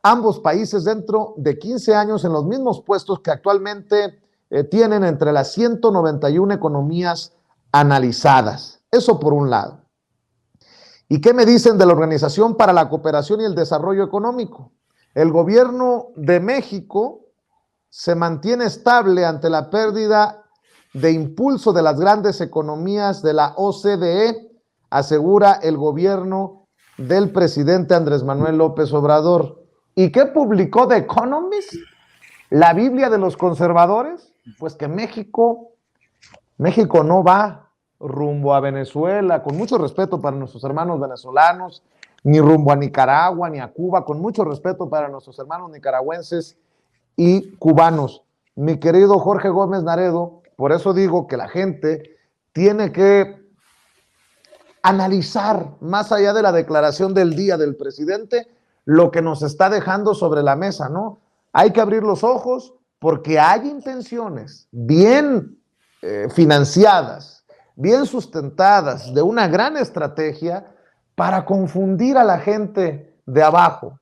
ambos países dentro de 15 años en los mismos puestos que actualmente tienen entre las 191 economías analizadas. Eso por un lado. ¿Y qué me dicen de la Organización para la Cooperación y el Desarrollo Económico? El gobierno de México se mantiene estable ante la pérdida de impulso de las grandes economías de la OCDE, asegura el gobierno del presidente Andrés Manuel López Obrador. ¿Y qué publicó The Economist? La Biblia de los conservadores. Pues que México no va rumbo a Venezuela, con mucho respeto para nuestros hermanos venezolanos, ni rumbo a Nicaragua, ni a Cuba, con mucho respeto para nuestros hermanos nicaragüenses y cubanos. Mi querido Jorge Gómez Naredo, por eso digo que la gente tiene que analizar, más allá de la declaración del día del presidente, lo que nos está dejando sobre la mesa, ¿no? Hay que abrir los ojos, porque hay intenciones bien financiadas, bien sustentadas, de una gran estrategia para confundir a la gente de abajo,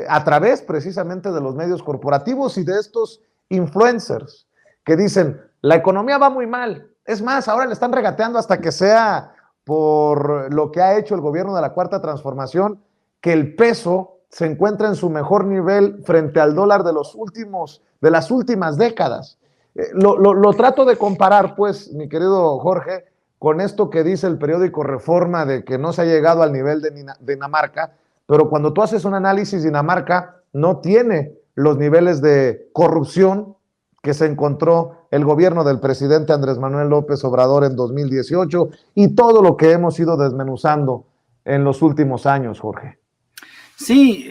a través precisamente de los medios corporativos y de estos influencers que dicen, la economía va muy mal. Es más, ahora le están regateando hasta que sea por lo que ha hecho el gobierno de la Cuarta Transformación, que el peso se encuentra en su mejor nivel frente al dólar de las últimas décadas. Lo trato de comparar, pues, mi querido Jorge, con esto que dice el periódico Reforma de que no se ha llegado al nivel de Dinamarca, pero cuando tú haces un análisis, Dinamarca no tiene los niveles de corrupción que se encontró el gobierno del presidente Andrés Manuel López Obrador en 2018 y todo lo que hemos ido desmenuzando en los últimos años, Jorge. Sí,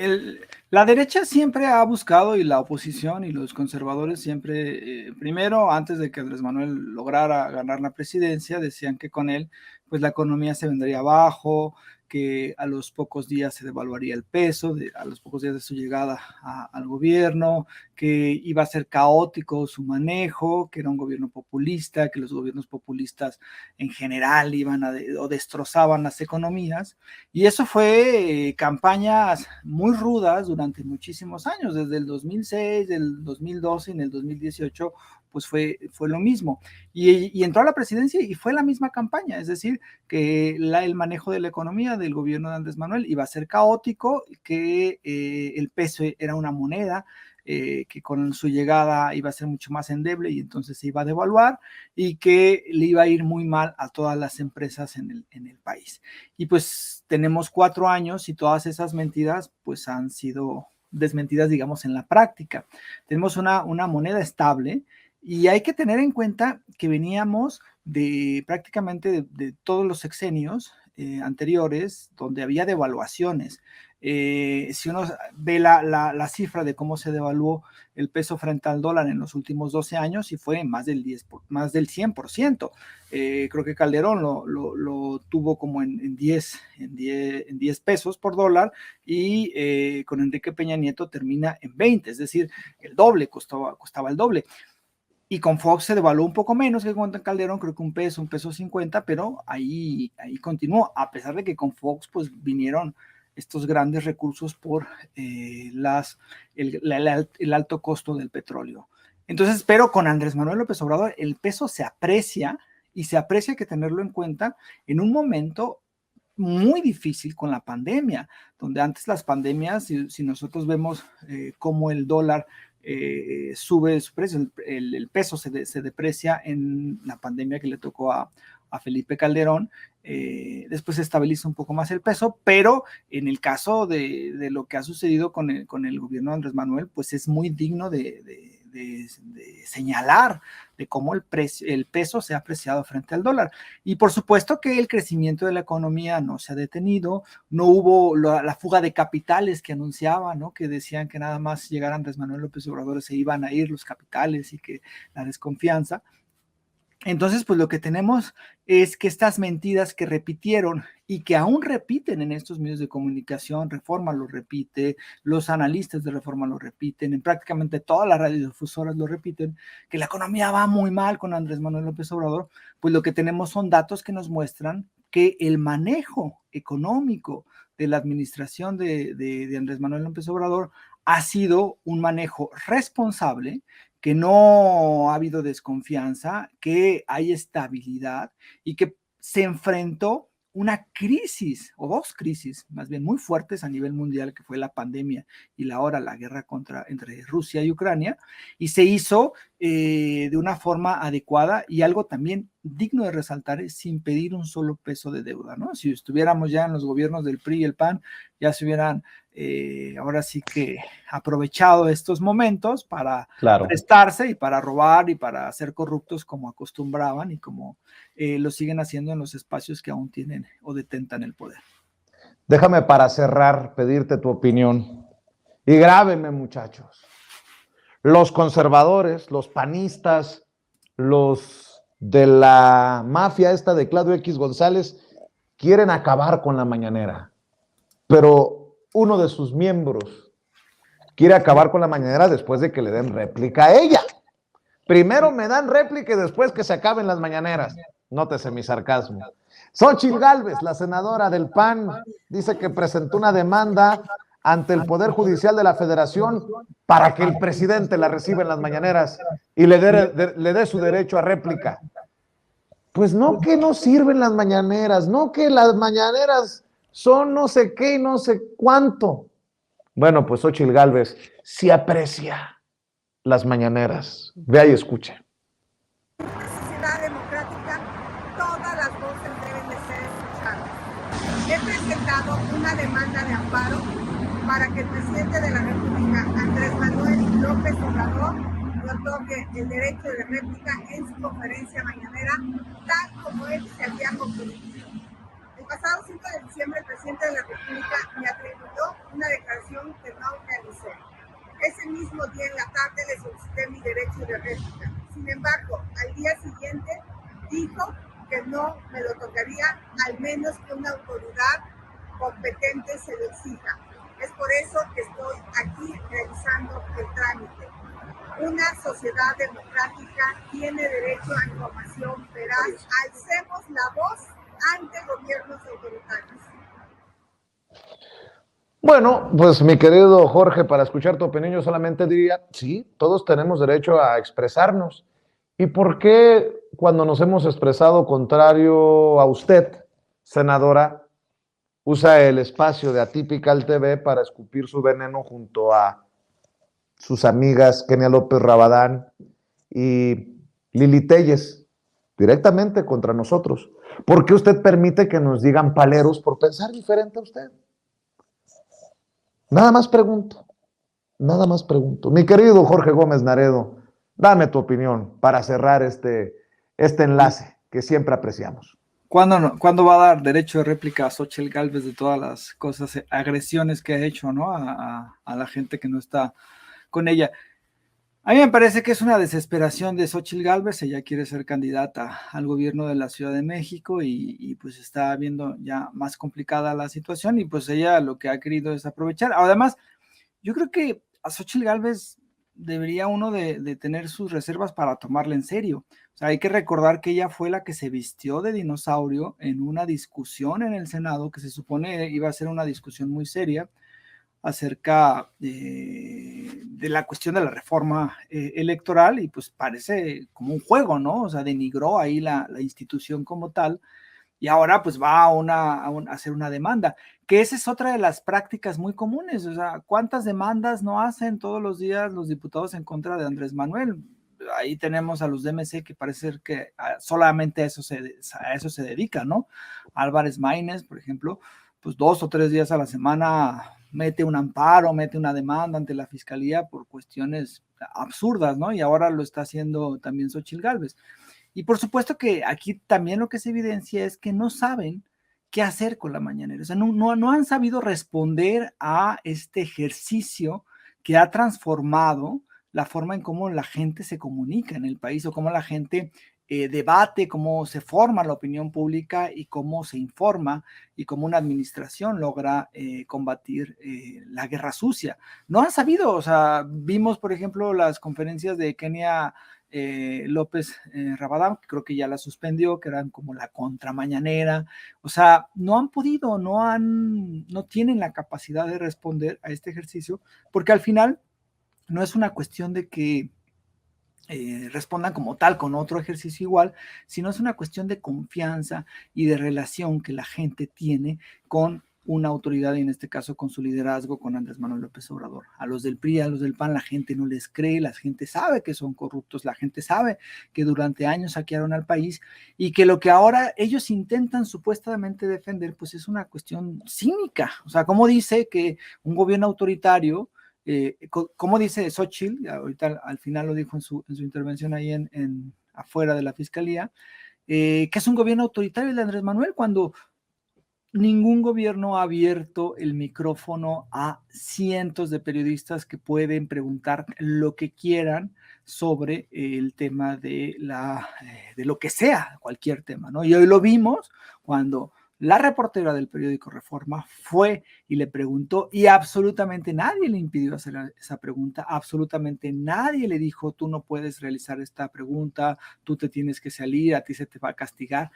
la derecha siempre ha buscado, y la oposición y los conservadores siempre, primero, antes de que Andrés Manuel lograra ganar la presidencia, decían que con él, pues la economía se vendría abajo, que a los pocos días se devaluaría el peso, a los pocos días de su llegada al gobierno, que iba a ser caótico su manejo, que era un gobierno populista, que los gobiernos populistas en general iban o destrozaban las economías. Y eso fue campañas muy rudas durante muchísimos años, desde el 2006, del 2012 y en el 2018, pues fue lo mismo. Y entró a la presidencia y fue la misma campaña, es decir, que el manejo de la economía del gobierno de Andrés Manuel iba a ser caótico, que el peso era una moneda, que con su llegada iba a ser mucho más endeble y entonces se iba a devaluar y que le iba a ir muy mal a todas las empresas en el país. Y pues tenemos 4 años y todas esas mentiras pues han sido desmentidas, digamos, en la práctica. Tenemos una moneda estable y hay que tener en cuenta que veníamos de prácticamente de todos los sexenios anteriores donde había devaluaciones. Si uno ve la cifra de cómo se devaluó el peso frente al dólar en los últimos 12 años y fue más del 100%. Creo que Calderón lo tuvo como en 10 pesos por dólar y con Enrique Peña Nieto termina en 20, es decir, el doble, costaba el doble. Y con Fox se devaluó un poco menos que con Calderón, creo que un peso 50, pero ahí continuó, a pesar de que con Fox pues vinieron estos grandes recursos por el alto costo del petróleo. Entonces, pero con Andrés Manuel López Obrador el peso se aprecia y se aprecia, que tenerlo en cuenta en un momento muy difícil con la pandemia, donde antes las pandemias, si nosotros vemos cómo el dólar sube su precio, el peso se deprecia en la pandemia que le tocó a Felipe Calderón, después se estabiliza un poco más el peso, pero en el caso de lo que ha sucedido con el gobierno de Andrés Manuel, pues es muy digno de señalar de cómo el peso se ha apreciado frente al dólar. Y por supuesto que el crecimiento de la economía no se ha detenido, no hubo la fuga de capitales que anunciaba, ¿no? Que decían que nada más llegara Andrés Manuel López Obrador se iban a ir los capitales y que la desconfianza. Entonces, pues lo que tenemos es que estas mentiras que repitieron y que aún repiten en estos medios de comunicación, Reforma lo repite, los analistas de Reforma lo repiten, en prácticamente todas las radiodifusoras lo repiten, que la economía va muy mal con Andrés Manuel López Obrador, pues lo que tenemos son datos que nos muestran que el manejo económico de la administración de Andrés Manuel López Obrador ha sido un manejo responsable, que no ha habido desconfianza, que hay estabilidad y que se enfrentó una crisis o 2 crisis más bien muy fuertes a nivel mundial, que fue la pandemia y ahora la guerra entre Rusia y Ucrania, y se hizo de una forma adecuada y algo también digno de resaltar es sin pedir un solo peso de deuda, ¿no? Si estuviéramos ya en los gobiernos del PRI y el PAN, ya se hubieran ahora sí que aprovechado estos momentos para prestarse y para robar y para ser corruptos como acostumbraban y como lo siguen haciendo en los espacios que aún tienen o detentan el poder. Déjame para cerrar pedirte tu opinión y grábenme, muchachos. Los conservadores, los panistas, los de la mafia esta de Claudio X González quieren acabar con la mañanera, pero uno de sus miembros quiere acabar con la mañanera después de que le den réplica a ella. Primero me dan réplica y después que se acaben las mañaneras. Nótese mi sarcasmo. Xóchitl Gálvez, la senadora del PAN, dice que presentó una demanda ante el Poder Judicial de la Federación para que el presidente la reciba en las mañaneras y le dé su derecho a réplica. Pues no, que no sirven las mañaneras, no que las mañaneras son no sé qué y no sé cuánto. Bueno, pues Xóchitl Gálvez sí aprecia las mañaneras. Vea y escuche. Sociedad democrática, todas las voces deben de ser escuchadas. He presentado una demanda de amparo para que el presidente de la República, Andrés Manuel López Obrador, me otorgue el derecho de réplica en su conferencia mañanera, tal como él se había comprometido. El pasado 5 de diciembre, el presidente de la República me atribuyó una declaración que no realicé. Ese mismo día en la tarde le solicité mi derecho de réplica. Sin embargo, al día siguiente dijo que no me lo otorgaría, al menos que una autoridad competente se lo exija. Es por eso que estoy aquí realizando el trámite. Una sociedad democrática tiene derecho a información veraz. Alcemos la voz ante gobiernos autoritarios. Bueno, pues mi querido Jorge, para escuchar tu opinión yo solamente diría, sí, todos tenemos derecho a expresarnos. ¿Y por qué cuando nos hemos expresado contrario a usted, senadora, usa el espacio de Atypical TV para escupir su veneno junto a sus amigas Kenia López Rabadán y Lili Telles, directamente contra nosotros? ¿Por qué usted permite que nos digan paleros por pensar diferente a usted? Nada más pregunto, nada más pregunto. Mi querido Jorge Gómez Naredo, dame tu opinión para cerrar este enlace que siempre apreciamos. ¿Cuándo va a dar derecho de réplica a Xóchitl Gálvez de todas las cosas, agresiones que ha hecho, ¿no? a la gente que no está con ella? A mí me parece que es una desesperación de Xóchitl Gálvez. Ella quiere ser candidata al gobierno de la Ciudad de México y pues está viendo ya más complicada la situación y pues ella lo que ha querido es aprovechar. Además, yo creo que a Xóchitl Gálvez debería uno de tener sus reservas para tomarla en serio. O sea, hay que recordar que ella fue la que se vistió de dinosaurio en una discusión en el Senado que se supone iba a ser una discusión muy seria acerca de la cuestión de la reforma electoral y pues parece como un juego, ¿no? O sea, denigró ahí la institución como tal y ahora pues va a hacer una demanda, que esa es otra de las prácticas muy comunes. O sea, ¿cuántas demandas no hacen todos los días los diputados en contra de Andrés Manuel? Ahí tenemos a los de MC que parece ser que solamente a eso se dedica, ¿no? Álvarez Maínez, por ejemplo, pues 2 o 3 días a la semana mete un amparo, mete una demanda ante la fiscalía por cuestiones absurdas, ¿no? Y ahora lo está haciendo también Xóchitl Gálvez. Y por supuesto que aquí también lo que se evidencia es que no saben qué hacer con la mañanera. O sea, no han sabido responder a este ejercicio que ha transformado la forma en cómo la gente se comunica en el país o cómo la gente debate, cómo se forma la opinión pública y cómo se informa y cómo una administración logra combatir la guerra sucia. No han sabido, o sea, vimos, por ejemplo, las conferencias de Kenia López Rabadán, que creo que ya la suspendió, que eran como la contramañanera. O sea, no han podido, no tienen la capacidad de responder a este ejercicio, porque al final no es una cuestión de que respondan como tal con otro ejercicio igual, sino es una cuestión de confianza y de relación que la gente tiene con una autoridad, y en este caso con su liderazgo, con Andrés Manuel López Obrador. A los del PRI, a los del PAN, la gente no les cree, la gente sabe que son corruptos, la gente sabe que durante años saquearon al país y que lo que ahora ellos intentan supuestamente defender, pues es una cuestión cínica. O sea, como dice que un gobierno autoritario, como dice Xóchitl, ahorita al final lo dijo en su intervención ahí afuera de la fiscalía, que es un gobierno autoritario de Andrés Manuel, cuando ningún gobierno ha abierto el micrófono a cientos de periodistas que pueden preguntar lo que quieran sobre el tema de lo que sea, cualquier tema, ¿no? Y hoy lo vimos cuando la reportera del periódico Reforma fue y le preguntó y absolutamente nadie le impidió hacer esa pregunta, absolutamente nadie le dijo, tú no puedes realizar esta pregunta, tú te tienes que salir, a ti se te va a castigar.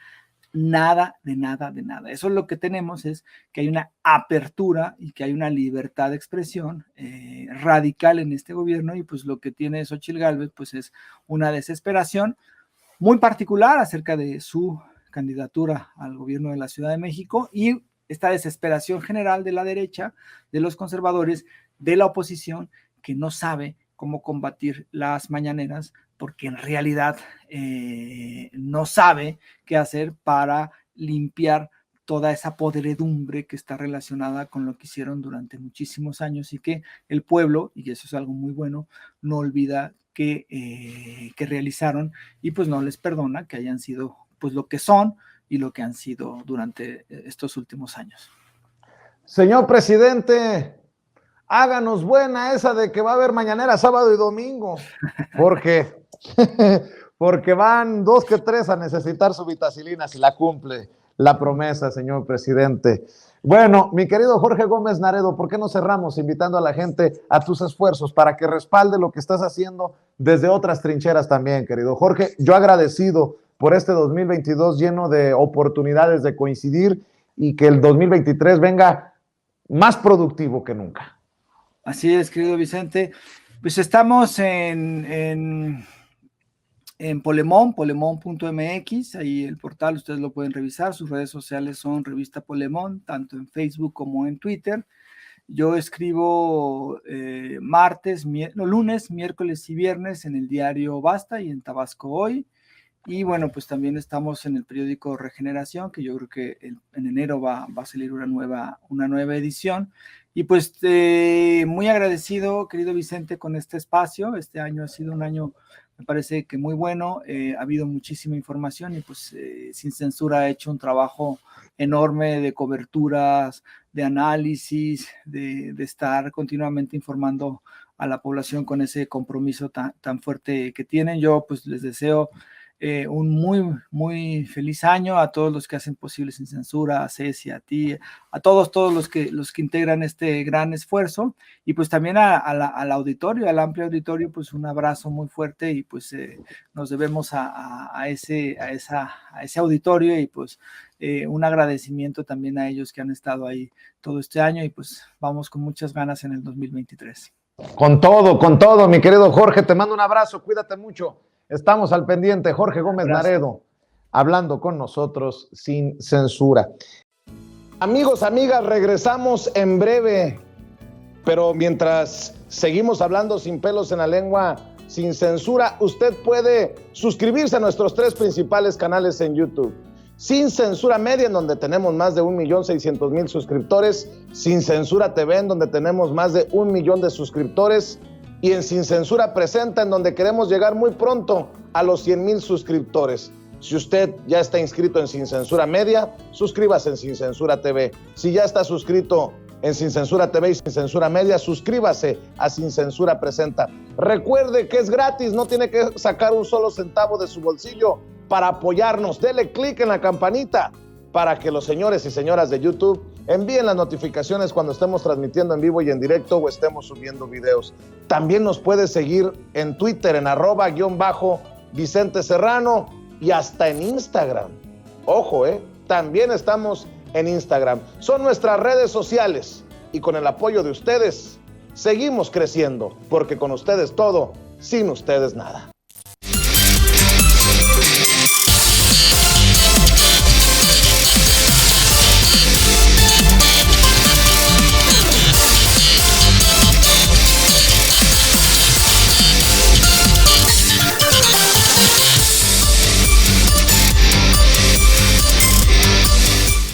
Nada, de nada, de nada. Eso es lo que tenemos, es que hay una apertura y que hay una libertad de expresión radical en este gobierno, y pues lo que tiene Xóchitl Gálvez pues es una desesperación muy particular acerca de su candidatura al gobierno de la Ciudad de México y esta desesperación general de la derecha, de los conservadores, de la oposición que no sabe cómo combatir las mañaneras, porque en realidad no sabe qué hacer para limpiar toda esa podredumbre que está relacionada con lo que hicieron durante muchísimos años y que el pueblo, y eso es algo muy bueno, no olvida que realizaron y pues no les perdona que hayan sido pues lo que son y lo que han sido durante estos últimos años. Señor presidente, háganos buena esa de que va a haber mañanera sábado y domingo, porque van 2 que 3 a necesitar su vitacilina si la cumple la promesa, señor presidente. Bueno, mi querido Jorge Gómez Naredo, ¿por qué no cerramos invitando a la gente a tus esfuerzos para que respalde lo que estás haciendo desde otras trincheras también, querido Jorge? Yo agradecido por este 2022 lleno de oportunidades de coincidir y que el 2023 venga más productivo que nunca. Así es, querido Vicente. Pues estamos en polemon.mx, ahí el portal, ustedes lo pueden revisar, sus redes sociales son Revista Polemon, tanto en Facebook como en Twitter. Yo escribo lunes, miércoles y viernes en el diario Basta y en Tabasco Hoy. Y bueno, pues también estamos en el periódico Regeneración, que yo creo que en enero va a salir una nueva edición. Y pues muy agradecido, querido Vicente, con este espacio. Este año ha sido un año, me parece que muy bueno. Ha habido muchísima información y pues Sin Censura ha hecho un trabajo enorme de coberturas, de análisis, de estar continuamente informando a la población con ese compromiso tan fuerte que tienen. Yo pues les deseo un muy feliz año a todos los que hacen posible Sin Censura, a Ceci, a ti, a todos los que integran este gran esfuerzo, y pues también al auditorio, al amplio auditorio, pues un abrazo muy fuerte, y pues nos debemos a ese auditorio, y pues un agradecimiento también a ellos que han estado ahí todo este año, y pues vamos con muchas ganas en el 2023. Con todo, mi querido Jorge, te mando un abrazo, cuídate mucho. Estamos al pendiente. Jorge Gómez Naredo, hablando con nosotros Sin Censura. Amigos, amigas, regresamos en breve, pero mientras seguimos hablando sin pelos en la lengua, Sin Censura, usted puede suscribirse a nuestros 3 principales canales en YouTube. Sin Censura Media, en donde tenemos más de 1,600,000 suscriptores, Sin Censura TV, en donde tenemos más de 1 millón de suscriptores, y en Sin Censura Presenta, en donde queremos llegar muy pronto a los 100,000 suscriptores. Si usted ya está inscrito en Sin Censura Media, suscríbase en Sin Censura TV. Si ya está suscrito en Sin Censura TV y Sin Censura Media, suscríbase a Sin Censura Presenta. Recuerde que es gratis, no tiene que sacar un solo centavo de su bolsillo para apoyarnos. Dele clic en la campanita para que los señores y señoras de YouTube envíen las notificaciones cuando estemos transmitiendo en vivo y en directo o estemos subiendo videos. También nos puede seguir en Twitter en @_Vicente Serrano y hasta en Instagram. Ojo, también estamos en Instagram. Son nuestras redes sociales y con el apoyo de ustedes seguimos creciendo, porque con ustedes todo, sin ustedes nada.